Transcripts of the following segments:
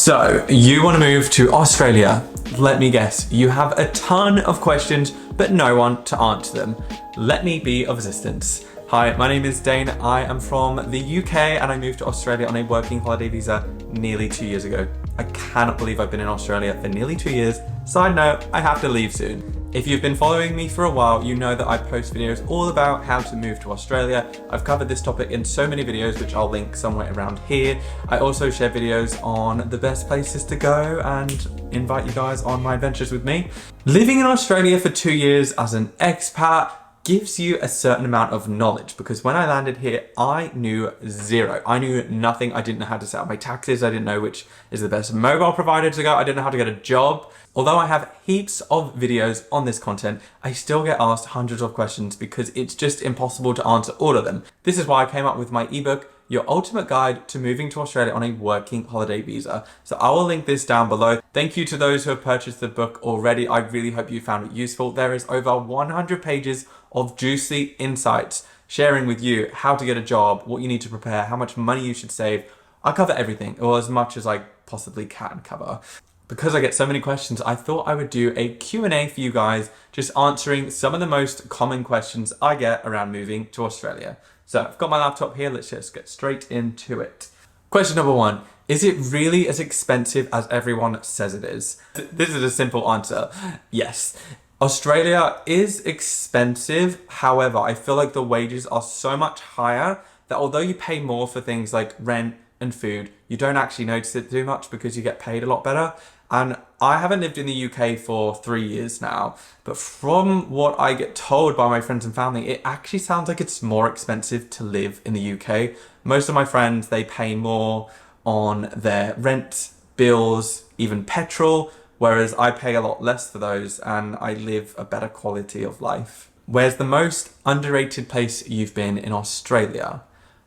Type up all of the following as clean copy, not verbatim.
So, you want to move to Australia? Let me guess, you have a ton of questions, but no one to answer them. Let me be of assistance. Hi, my name is Dane. I am from the UK and I moved to Australia on a working holiday visa nearly 2 years ago. I cannot believe I've been in Australia for nearly 2 years. Side note, I have to leave soon. If you've been following me for a while, you know that I post videos all about how to move to Australia. I've covered this topic in so many videos, which I'll link somewhere around here. I also share videos on the best places to go and invite you guys on my adventures with me. Living in Australia for 2 years as an expat gives you a certain amount of knowledge, because when I landed here, I knew zero. I knew nothing. I didn't know how to set up my taxes. I didn't know which is the best mobile provider to go. I didn't know how to get a job. Although I have heaps of videos on this content, I still get asked hundreds of questions because it's just impossible to answer all of them. This is why I came up with my ebook, Your Ultimate Guide to Moving to Australia on a Working Holiday Visa. So I will link this down below. Thank you to those who have purchased the book already. I really hope you found it useful. There is over 100 pages of juicy insights sharing with you how to get a job, what you need to prepare, how much money you should save. I cover everything, or as much as I possibly can cover. Because I get so many questions, I thought I would do a Q&A for you guys, just answering some of the most common questions I get around moving to Australia. So I've got my laptop here, let's just get straight into it. Question number 1, is it really as expensive as everyone says it is? This is a simple answer, yes. Australia is expensive, however, I feel like the wages are so much higher that although you pay more for things like rent and food, you don't actually notice it too much because you get paid a lot better. And I haven't lived in the UK for 3 years now, but from what I get told by my friends and family, it actually sounds like it's more expensive to live in the UK. Most of my friends, they pay more on their rent, bills, even petrol, whereas I pay a lot less for those and I live a better quality of life. Where's the most underrated place you've been in Australia?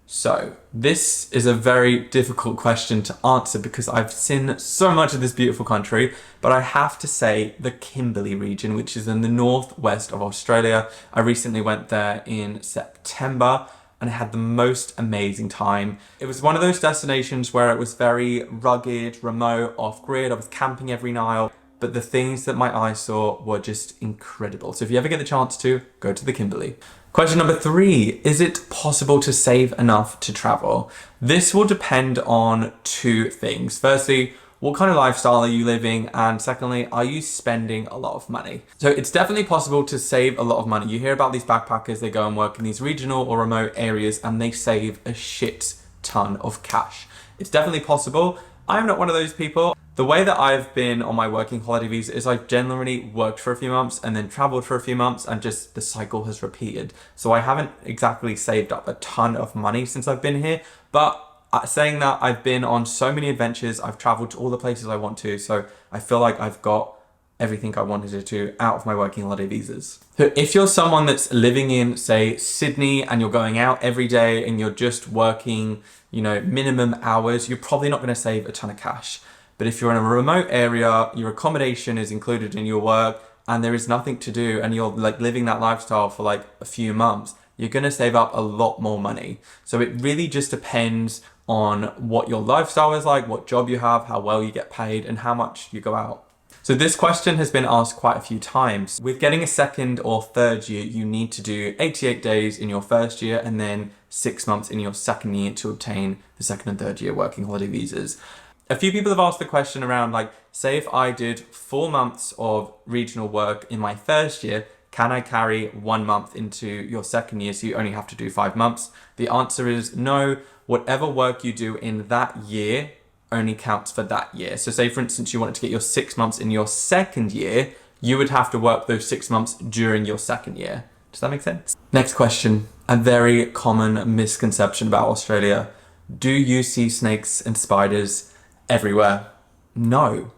So this is a very difficult question to answer because I've seen so much of this beautiful country, but I have to say the Kimberley region, which is in the northwest of Australia. I recently went there in September and I had the most amazing time. It was one of those destinations where it was very rugged, remote, off-grid. I was camping every night, but the things that my eyes saw were just incredible. So if you ever get the chance to, go to the Kimberley. Question number 3, is it possible to save enough to travel? This will depend on 2 things. Firstly, what kind of lifestyle are you living? And secondly, are you spending a lot of money? So it's definitely possible to save a lot of money. You hear about these backpackers, they go and work in these regional or remote areas and they save a shit ton of cash. It's definitely possible. I'm not one of those people. The way that I've been on my working holiday visa is I've generally worked for a few months and then traveled for a few months and just the cycle has repeated. So I haven't exactly saved up a ton of money since I've been here, but saying that, I've been on so many adventures, I've traveled to all the places I want to, so I feel like I've got everything I wanted to out of my working holiday visas. So if you're someone that's living in, say, Sydney and you're going out every day and you're just working, you know, minimum hours, you're probably not going to save a ton of cash. But if you're in a remote area, your accommodation is included in your work and there is nothing to do and you're like living that lifestyle for like a few months, you're going to save up a lot more money. So it really just depends on what your lifestyle is like, what job you have, how well you get paid and how much you go out. So this question has been asked quite a few times. With getting a second or third year, you need to do 88 days in your first year and then 6 months in your second year to obtain the second and third year working holiday visas. A few people have asked the question around like, say if I did 4 months of regional work in my first year, can I carry 1 month into your second year so you only have to do 5 months? The answer is no. Whatever work you do in that year only counts for that year. So say for instance, you wanted to get your 6 months in your second year, you would have to work those 6 months during your second year. Does that make sense? Next question, a very common misconception about Australia. Do you see snakes and spiders everywhere? No.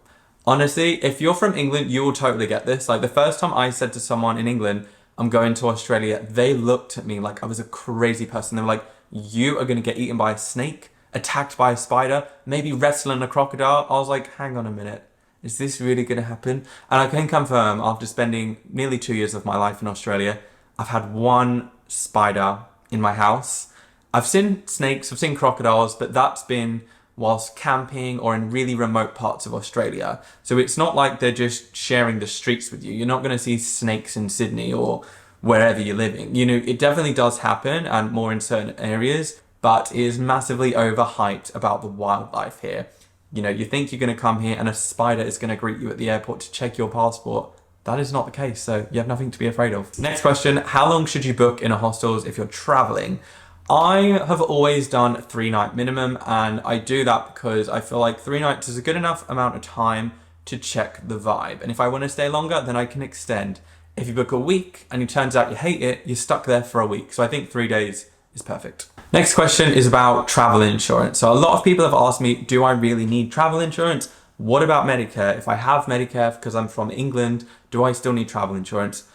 Honestly, if you're from England, you will totally get this. Like the first time I said to someone in England, I'm going to Australia, they looked at me like I was a crazy person. They were like, you are going to get eaten by a snake, attacked by a spider, maybe wrestling a crocodile. I was like, hang on a minute. Is this really going to happen? And I can confirm, after spending nearly 2 years of my life in Australia, I've had 1 spider in my house. I've seen snakes, I've seen crocodiles, but that's been whilst camping or in really remote parts of Australia. So it's not like they're just sharing the streets with you. You're not going to see snakes in Sydney or wherever you're living. You know, it definitely does happen and more in certain areas, but it is massively overhyped about the wildlife here. You know, you think you're going to come here and a spider is going to greet you at the airport to check your passport. That is not the case, so you have nothing to be afraid of. Next question, how long should you book in a hostels if you're traveling? I have always done 3-night minimum, and I do that because I feel like 3 nights is a good enough amount of time to check the vibe. And if I want to stay longer, then I can extend. If you book a week and it turns out you hate it, you're stuck there for a week. So I think 3 days is perfect. Next question is about travel insurance. So a lot of people have asked me, do I really need travel insurance? What about Medicare? If I have Medicare because I'm from England, do I still need travel insurance?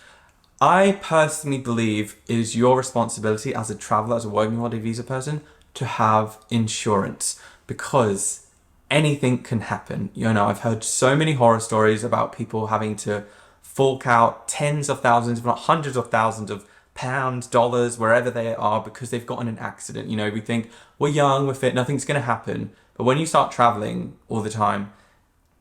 I personally believe it is your responsibility as a traveler, as a working holiday visa person, to have insurance because anything can happen. You know, I've heard so many horror stories about people having to fork out tens of thousands, if not hundreds of thousands of pounds, dollars, wherever they are because they've gotten an accident. You know, we think we're young, we're fit, nothing's going to happen. But when you start traveling all the time,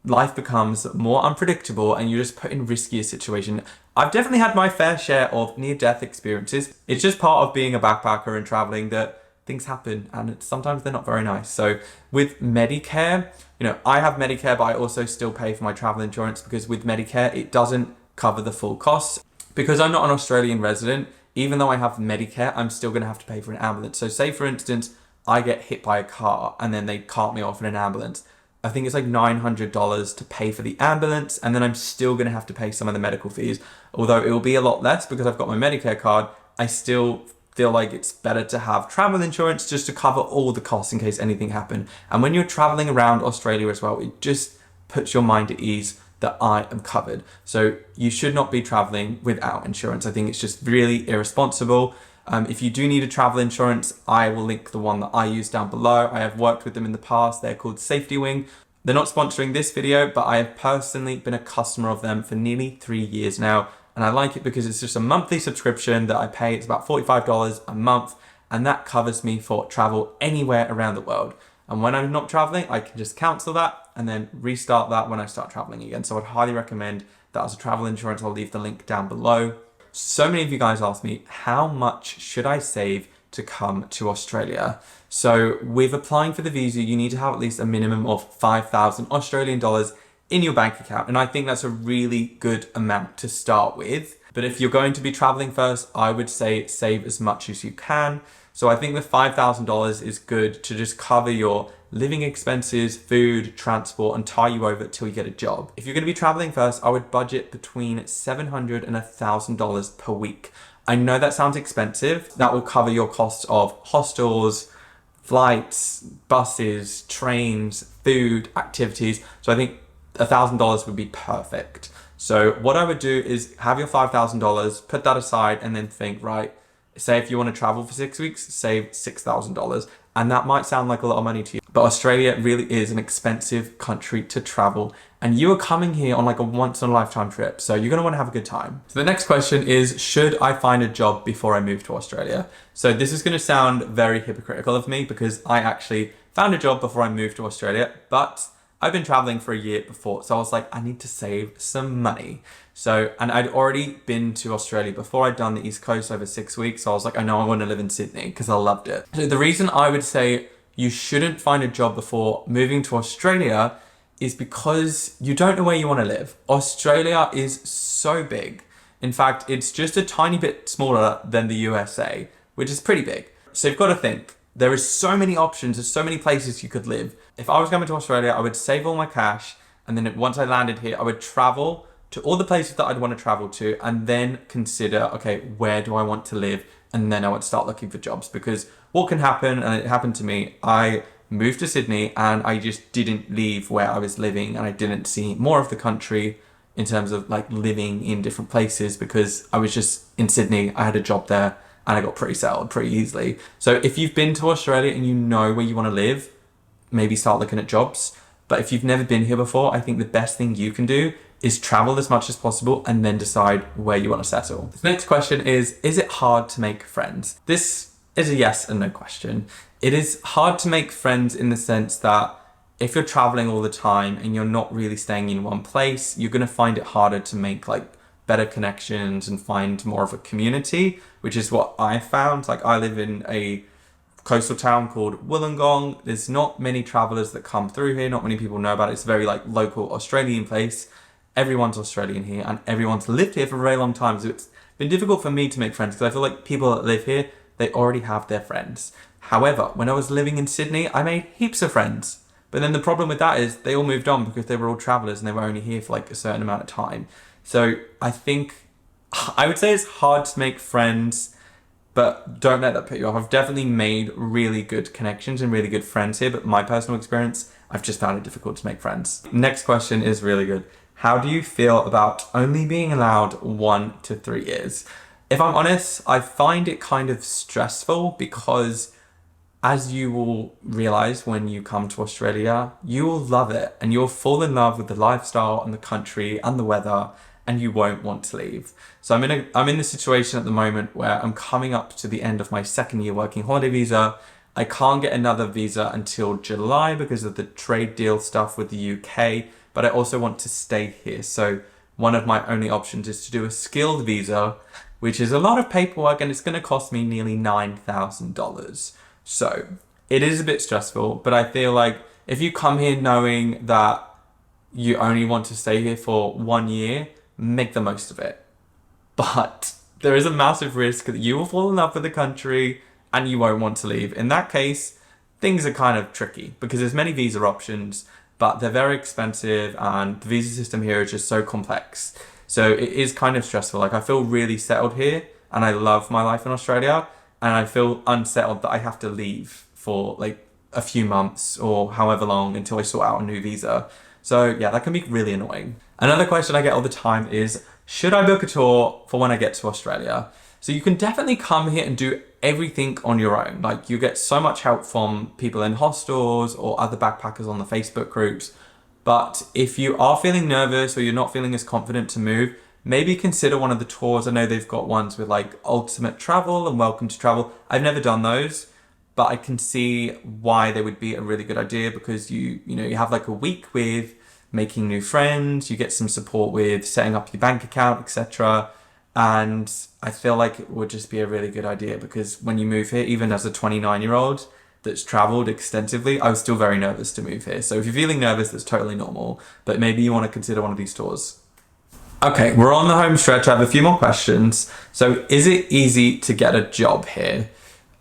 life becomes more unpredictable and you're just put in riskier situation. I've definitely had my fair share of near-death experiences. It's just part of being a backpacker and traveling that things happen and sometimes they're not very nice. So with Medicare, you know, I have Medicare, but I also still pay for my travel insurance because with Medicare, it doesn't cover the full costs. Because I'm not an Australian resident, even though I have Medicare, I'm still going to have to pay for an ambulance. So say for instance, I get hit by a car and then they cart me off in an ambulance. I think it's like $900 to pay for the ambulance, and then I'm still going to have to pay some of the medical fees. Although it will be a lot less because I've got my Medicare card, I still feel like it's better to have travel insurance just to cover all the costs in case anything happened. And when you're traveling around Australia as well, it just puts your mind at ease that I am covered. So you should not be traveling without insurance. I think it's just really irresponsible. If you do need a travel insurance, I will link the one that I use down below. I have worked with them in the past. They're called Safety Wing. They're not sponsoring this video, but I have personally been a customer of them for nearly 3 years now. And I like it because it's just a monthly subscription that I pay. It's about $45 a month, and that covers me for travel anywhere around the world. And when I'm not traveling, I can just cancel that and then restart that when I start traveling again. So I'd highly recommend that as a travel insurance. I'll leave the link down below. So many of you guys asked me, how much should I save to come to Australia? So with applying for the visa, you need to have at least a minimum of 5,000 Australian dollars in your bank account. And I think that's a really good amount to start with. But if you're going to be traveling first, I would say save as much as you can. So I think the $5,000 is good to just cover your living expenses, food, transport, and tie you over till you get a job. If you're going to be traveling first, I would budget between $700 and $1,000 per week. I know that sounds expensive. That will cover your costs of hostels, flights, buses, trains, food, activities. So I think $1,000 would be perfect. So what I would do is have your $5,000, put that aside, and then think, right, say if you want to travel for 6 weeks, save $6,000. And that might sound like a lot of money to you, but Australia really is an expensive country to travel. And you are coming here on like a once in a lifetime trip. So you're going to want to have a good time. So the next question is, should I find a job before I move to Australia? So this is going to sound very hypocritical of me because I actually found a job before I moved to Australia, but I've been traveling for a year before. So I was like, I need to save some money. So, and I'd already been to Australia before. I'd done the East Coast over 6 weeks. So I was like, I know I want to live in Sydney because I loved it. So the reason I would say you shouldn't find a job before moving to Australia is because you don't know where you want to live. Australia is so big. In fact, it's just a tiny bit smaller than the USA, which is pretty big. So you've got to think, there is so many options. There's so many places you could live. If I was coming to Australia, I would save all my cash. And then once I landed here, I would travel to all the places that I'd want to travel to and then consider, okay, where do I want to live? And then I would start looking for jobs because what can happen, and it happened to me, I moved to Sydney and I just didn't leave where I was living and I didn't see more of the country in terms of like living in different places because I was just in Sydney, I had a job there and I got pretty settled pretty easily. So if you've been to Australia and you know where you want to live, maybe start looking at jobs. But if you've never been here before, I think the best thing you can do is travel as much as possible and then decide where you want to settle. The next question is it hard to make friends? This is a yes and no question. It is hard to make friends in the sense that if you're traveling all the time and you're not really staying in one place, you're going to find it harder to make like better connections and find more of a community, which is what I found. Like I live in a coastal town called Wollongong. There's not many travelers that come through here. Not many people know about it. It's a very like local Australian place. Everyone's Australian here and everyone's lived here for a very long time. So it's been difficult for me to make friends because I feel like people that live here, they already have their friends. However, when I was living in Sydney, I made heaps of friends. But then the problem with that is they all moved on because they were all travelers and they were only here for like a certain amount of time. So I think, I would say it's hard to make friends, but don't let that put you off. I've definitely made really good connections and really good friends here, but my personal experience, I've just found it difficult to make friends. Next question is really good. How do you feel about only being allowed 1 to 3 years? If I'm honest, I find it kind of stressful because as you will realize when you come to Australia, you will love it and you'll fall in love with the lifestyle and the country and the weather and you won't want to leave. So I'm in the situation at the moment where I'm coming up to the end of my 2nd year working holiday visa. I can't get another visa until July because of the trade deal stuff with the UK, but I also want to stay here. So one of my only options is to do a skilled visa, which is a lot of paperwork and it's going to cost me nearly $9,000. So it is a bit stressful, but I feel like if you come here knowing that you only want to stay here for 1 year, make the most of it. But there is a massive risk that you will fall in love with the country and you won't want to leave. In that case, things are kind of tricky because there's many visa options, but they're very expensive and the visa system here is just so complex. So it is kind of stressful. Like I feel really settled here and I love my life in Australia. And I feel unsettled that I have to leave for like a few months or however long until I sort out a new visa. So yeah, that can be really annoying. Another question I get all the time is, should I book a tour for when I get to Australia? So you can definitely come here and do everything on your own. Like you get so much help from people in hostels or other backpackers on the Facebook groups. But if you are feeling nervous or you're not feeling as confident to move, maybe consider one of the tours. I know they've got ones with like Ultimate Travel and Welcome to Travel. I've never done those, but I can see why they would be a really good idea because you have like a week with making new friends, you get some support with setting up your bank account, etc. And I feel like it would just be a really good idea because when you move here, even as a 29-year-old that's traveled extensively, I was still very nervous to move here. So if you're feeling nervous, that's totally normal, but maybe you want to consider one of these tours. Okay, we're on the home stretch. I have a few more questions. So is it easy to get a job here?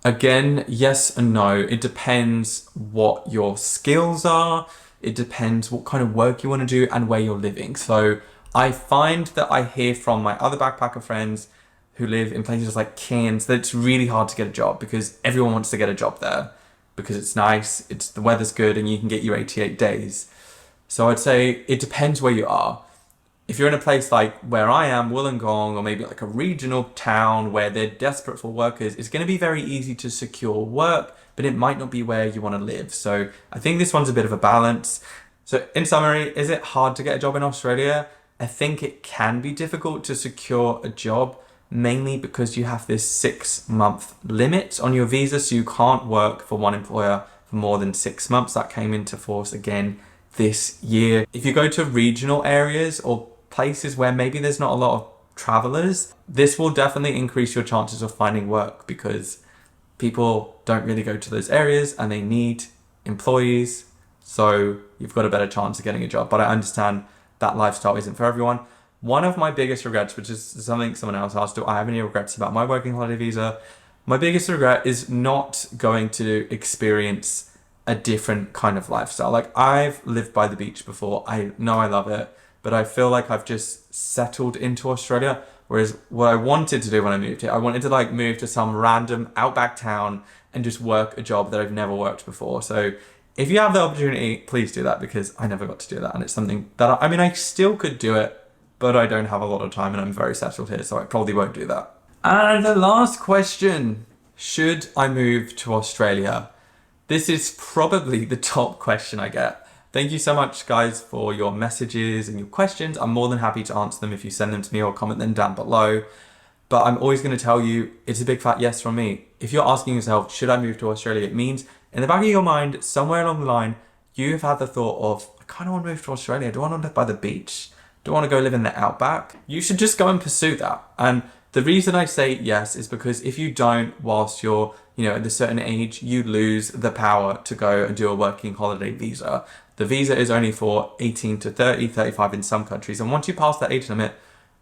Again, yes and no. It depends what your skills are. It depends what kind of work you want to do and where you're living. So I find that I hear from my other backpacker friends who live in places like Cairns that it's really hard to get a job because everyone wants to get a job there because it's nice, the weather's good and you can get your 88 days. So I'd say it depends where you are. If you're in a place like where I am, Wollongong, or maybe like a regional town where they're desperate for workers, it's going to be very easy to secure work, but it might not be where you want to live. So I think this one's a bit of a balance. So in summary, is it hard to get a job in Australia? I think it can be difficult to secure a job, mainly because you have this 6-month limit on your visa. So you can't work for one employer for more than 6 months. That came into force again this year. If you go to regional areas or places where maybe there's not a lot of travelers, this will definitely increase your chances of finding work because people don't really go to those areas and they need employees. So you've got a better chance of getting a job. But I understand that lifestyle isn't for everyone. One of my biggest regrets, which is something someone else asked, do I have any regrets about my working holiday visa? My biggest regret is not going to experience a different kind of lifestyle. Like I've lived by the beach before. I know I love it, but I feel like I've just settled into Australia. Whereas what I wanted to do when I moved here, I wanted to like move to some random outback town and just work a job that I've never worked before. So if you have the opportunity, please do that because I never got to do that. And it's something that I still could do it, but I don't have a lot of time and I'm very settled here. So I probably won't do that. And the last question, should I move to Australia? This is probably the top question I get. Thank you so much, guys, for your messages and your questions. I'm more than happy to answer them if you send them to me or comment them down below. But I'm always going to tell you it's a big fat yes from me. if you're asking yourself, should I move to Australia? It means in the back of your mind, somewhere along the line, you've had the thought of, I kind of want to move to Australia. Do I want to live by the beach? Do I want to go live in the outback? You should just go and pursue that. And the reason I say yes is because if you don't, whilst you're, at a certain age, you lose the power to go and do a working holiday visa. The visa is only for 18 to 30, 35 in some countries. And once you pass that age limit,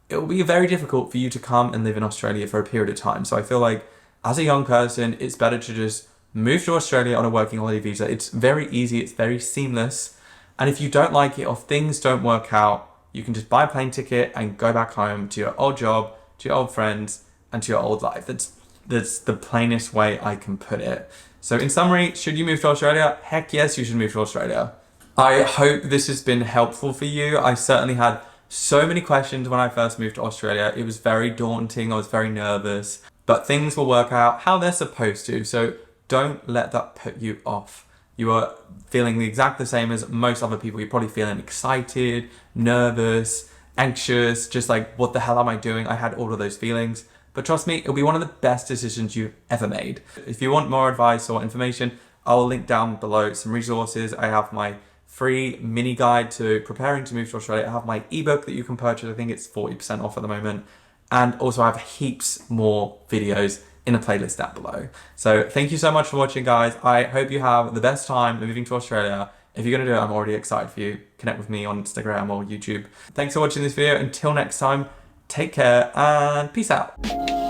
it will be very difficult for you to come and live in Australia for a period of time. So I feel like as a young person, it's better to just move to Australia on a working holiday visa. It's very easy, it's very seamless. And if you don't like it or things don't work out, you can just buy a plane ticket and go back home to your old job, to your old friends, and to your old life. That's the plainest way I can put it. So in summary, should you move to Australia? Heck yes, you should move to Australia. I hope this has been helpful for you. I certainly had so many questions when I first moved to Australia. It was very daunting, I was very nervous, but things will work out how they're supposed to. So don't let that put you off. You are feeling the exact the same as most other people. You're probably feeling excited, nervous, anxious, just like, what the hell am I doing? I had all of those feelings. But trust me, it'll be one of the best decisions you've ever made. If you want more advice or information, I'll link down below some resources. I have my free mini guide to preparing to move to Australia. I have my ebook that you can purchase. I think it's 40% off at the moment. And also I have heaps more videos in a playlist down below. So thank you so much for watching, guys. I hope you have the best time moving to Australia. If you're gonna do it, I'm already excited for you. Connect with me on Instagram or YouTube. Thanks for watching this video. Until next time, take care and peace out.